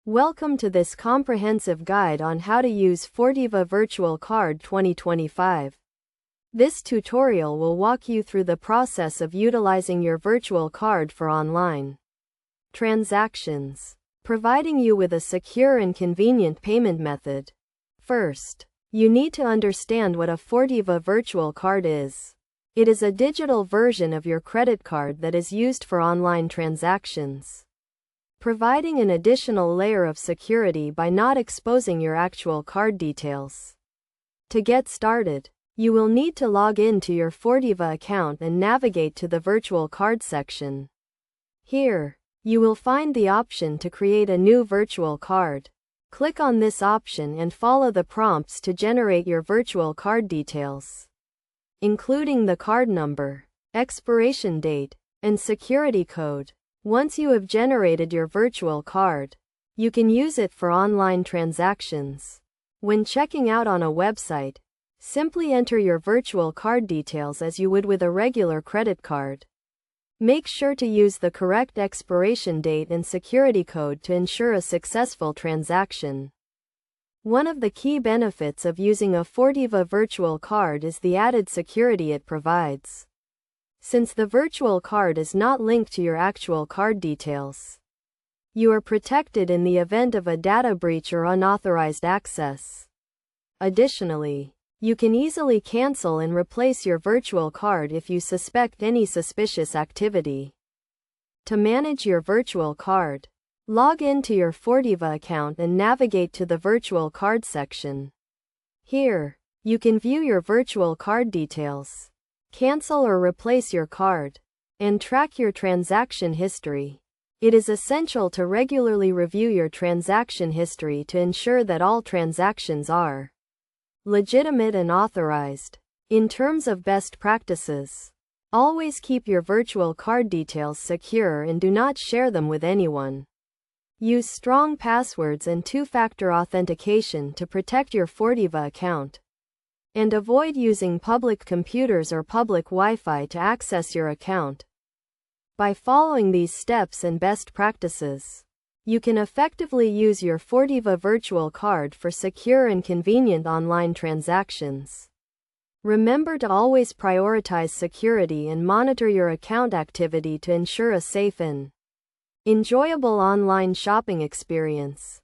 Welcome to this comprehensive guide on how to use Fortiva Virtual Card 2025. This tutorial will walk you through the process of utilizing your virtual card for online transactions, providing you with a secure and convenient payment method. First, you need to understand what a Fortiva Virtual Card is. It is a digital version of your credit card that is used for online transactions, providing an additional layer of security by not exposing your actual card details. To get started, you will need to log in to your Fortiva account and navigate to the Virtual Card section. Here, you will find the option to create a new virtual card. Click on this option and follow the prompts to generate your virtual card details, including the card number, expiration date, and security code. Once you have generated your virtual card, you can use it for online transactions. When checking out on a website, simply enter your virtual card details as you would with a regular credit card. Make sure to use the correct expiration date and security code to ensure a successful transaction. One of the key benefits of using a Fortiva virtual card is the added security it provides. Since the virtual card is not linked to your actual card details, you are protected in the event of a data breach or unauthorized access. Additionally, you can easily cancel and replace your virtual card if you suspect any suspicious activity. To manage your virtual card, log in to your Fortiva account and navigate to the Virtual Card section. Here, you can view your virtual card details, cancel or replace your card, and track your transaction history. It is essential to regularly review your transaction history to ensure that all transactions are legitimate and authorized. In terms of best practices, always keep your virtual card details secure and do not share them with anyone. Use strong passwords and two-factor authentication to protect your Fortiva account, and avoid using public computers or public Wi-Fi to access your account. By following these steps and best practices, you can effectively use your Fortiva virtual card for secure and convenient online transactions. Remember to always prioritize security and monitor your account activity to ensure a safe and enjoyable online shopping experience.